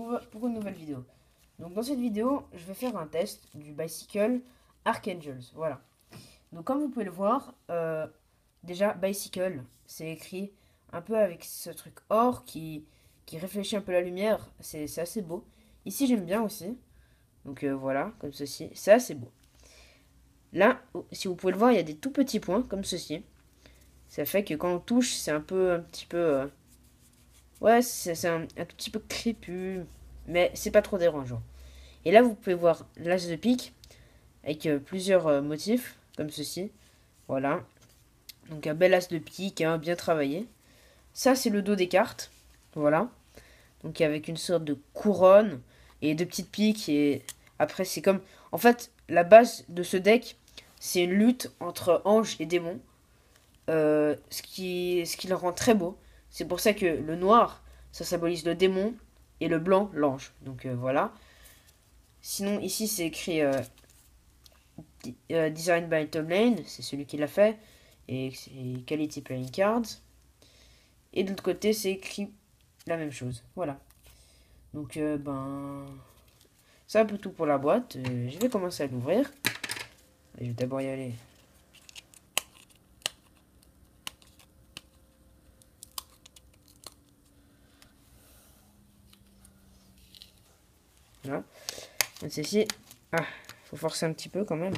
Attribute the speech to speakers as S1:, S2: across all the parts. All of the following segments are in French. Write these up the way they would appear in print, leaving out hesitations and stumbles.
S1: retrouve pour une nouvelle vidéo. Donc dans cette vidéo, je vais faire un test du Bicycle Archangels. Voilà. Donc comme vous pouvez le voir, déjà Bicycle, c'est écrit un peu avec ce truc or qui réfléchit un peu la lumière. C'est assez beau. Ici j'aime bien aussi. Donc voilà, comme ceci. C'est assez beau. Là, si vous pouvez le voir, il y a des tout petits points comme ceci. Ça fait que quand on touche, c'est un petit peu... ouais, c'est un tout petit peu crépus, mais c'est pas trop dérangeant. Et là, vous pouvez voir l'as de pique avec plusieurs motifs, comme ceci. Voilà. Donc un bel as de pique, hein, bien travaillé. Ça, c'est le dos des cartes. Voilà. Donc avec une sorte de couronne et deux petites piques. Et après, c'est comme... En fait, la base de ce deck, c'est une lutte entre anges et démons. Ce qui le rend très beau. C'est pour ça que le noir, ça symbolise le démon, et le blanc, l'ange. Donc voilà. Sinon, ici, c'est écrit Design by Tom Lane, c'est celui qui l'a fait, et c'est Quality Playing Cards. Et de l'autre côté, c'est écrit la même chose. Voilà. Donc, c'est un peu tout pour la boîte. Je vais commencer à l'ouvrir. Je vais d'abord y aller. Voilà. Donc, ceci. Ah, faut forcer un petit peu quand même.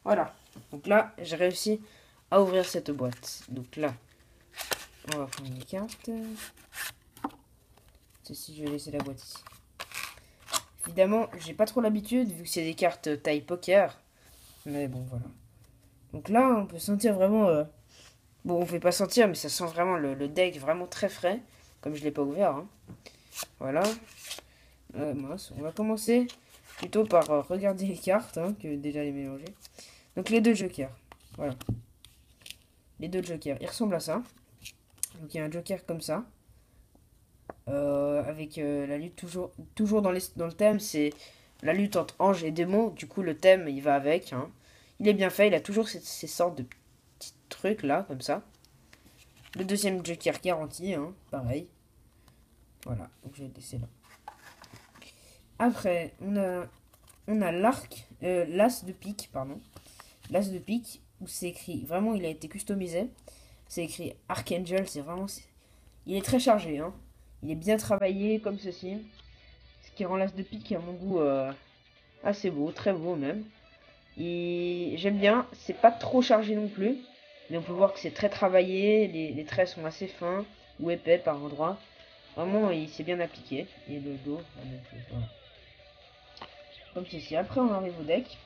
S1: Voilà. Donc là, j'ai réussi à ouvrir cette boîte. Donc là, on va prendre les cartes. Ceci, je vais laisser la boîte ici. Évidemment, j'ai pas trop l'habitude vu que c'est des cartes taille poker. Mais bon, voilà. Donc là, on peut sentir vraiment... Bon, on ne fait pas sentir, mais ça sent vraiment le deck vraiment très frais. Comme je ne l'ai pas ouvert. Hein. Voilà. Mince, on va commencer plutôt par regarder les cartes, hein, que déjà les mélanger. Donc les deux jokers. Voilà. Les deux jokers. Ils ressemblent à ça. Donc il y a un joker comme ça. Avec la lutte toujours dans le thème, c'est la lutte entre ange et démon. Du coup, le thème, il va avec. Hein. Il est bien fait. Il a toujours ces sortes de petits trucs là, comme ça. Le deuxième joker garanti, hein, pareil. Voilà, donc je vais le laisser là. Après, on a l'as de pique, pardon. L'as de pique, où c'est écrit, vraiment il a été customisé. C'est écrit Archangel, c'est vraiment... Il est très chargé, hein. Il est bien travaillé, comme ceci. Ce qui rend l'as de pique, à mon goût, assez beau, très beau même. Et j'aime bien, c'est pas trop chargé non plus. Mais on peut voir que c'est très travaillé, les traits sont assez fins ou épais par endroits. Vraiment, il s'est bien appliqué. Et le dos, la même chose, voilà. Comme ceci. Après, on arrive au deck.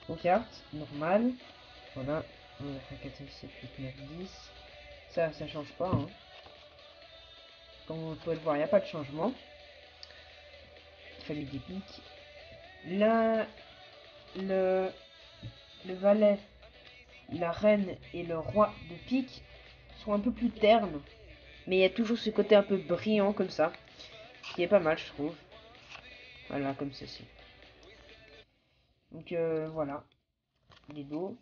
S1: Aux cartes, normales. Voilà. 1, 2, 3, 4, 5, 6, 7, 8, 9, 10. Ça change pas. Hein. Comme vous pouvez le voir, il n'y a pas de changement. Famille des piques. Là, le valet, la reine et le roi de pique sont un peu plus ternes. Mais il y a toujours ce côté un peu brillant comme ça. Qui est pas mal, je trouve. Voilà, comme ceci. Donc voilà. Les dos.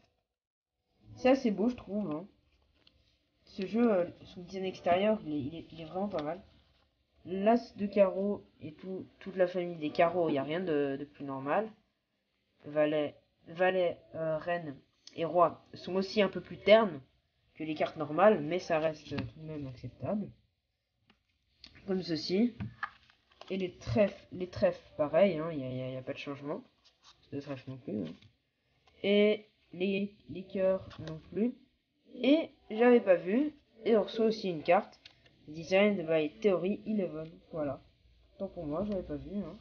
S1: C'est assez beau, je trouve. Hein. Ce jeu, son design extérieur, il est vraiment pas mal. L'as de carreau et toute la famille des carreaux, il n'y a rien de plus normal. Valet, reine et roi sont aussi un peu plus ternes que les cartes normales, mais ça reste tout de même acceptable. Comme ceci. Et les trèfles pareil, hein, il n'y a pas de changement. De trèfle non plus. Hein. Et les cœurs non plus. Et j'avais pas vu. Et on reçoit aussi une carte. Designed by Theory 11. Voilà. Tant pour moi, j'avais pas vu. Hein.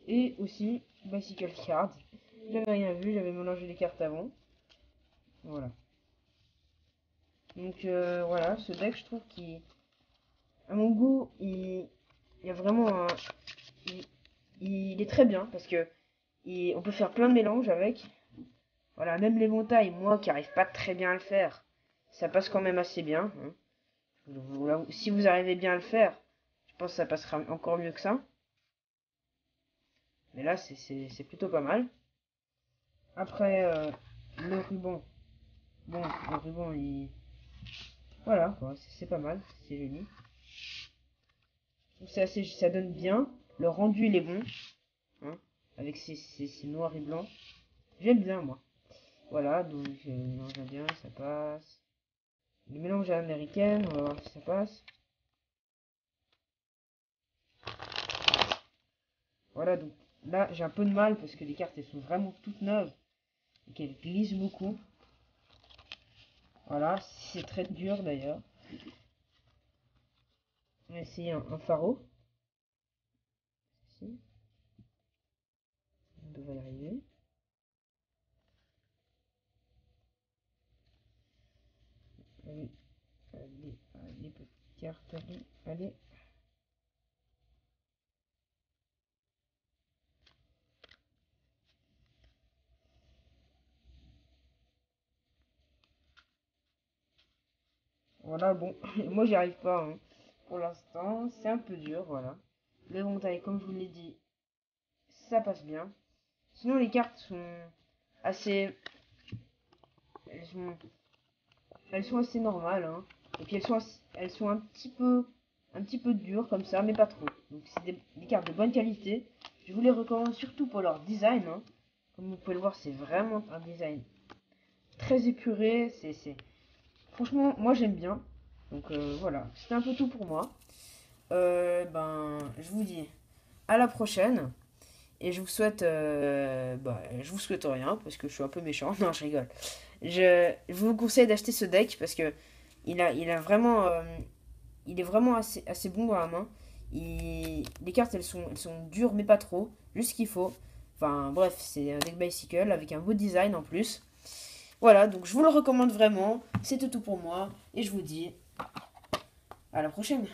S1: Et aussi Bicycle Cards. J'avais rien vu, j'avais mélangé les cartes avant. Voilà. Donc voilà, ce deck, je trouve qu'il... À mon goût, il y a vraiment un... Il est très bien parce que on peut faire plein de mélanges avec. Voilà, même les montagnes, moi qui arrive pas très bien à le faire, ça passe quand même assez bien. Hein. Si vous arrivez bien à le faire, je pense que ça passera encore mieux que ça. Mais là, c'est plutôt pas mal. Après, le ruban. Bon, le ruban, il... Voilà, quoi, c'est pas mal, c'est joli. Donc c'est assez, ça donne bien. Le rendu, il est bon. Hein, avec ces noirs et blancs. J'aime bien, moi. Voilà, donc mélange indien, ça passe. Le mélange à l'américaine, on va voir si ça passe. Voilà, donc là, j'ai un peu de mal parce que les cartes, elles sont vraiment toutes neuves et qu'elles glissent beaucoup. Voilà, c'est très dur d'ailleurs. On va essayer un pharo. Si, on devrait y arriver. Allez, allez, allez, petite carte, allez, allez. Voilà, bon, moi j'y arrive pas, hein. Pour l'instant, c'est un peu dur, voilà. L'éventail, comme je vous l'ai dit, ça passe bien. Sinon, les cartes sont assez... Elles sont, elles sont assez normales, hein. Et puis elles sont un petit peu dures comme ça, mais pas trop. Donc c'est des cartes de bonne qualité. Je vous les recommande surtout pour leur design, hein. Comme vous pouvez le voir, c'est vraiment un design très épuré. Franchement, moi j'aime bien. Donc voilà, c'était un peu tout pour moi. Je vous dis à la prochaine. Et je vous souhaite rien parce que je suis un peu méchant. Non, je rigole. Je vous conseille d'acheter ce deck parce que il a vraiment, il est vraiment assez bon dans la main. Les cartes, elles sont dures mais pas trop, juste ce qu'il faut. Enfin bref, c'est un deck bicycle avec un beau design en plus. Voilà, donc je vous le recommande vraiment. C'était tout pour moi et je vous dis à la prochaine.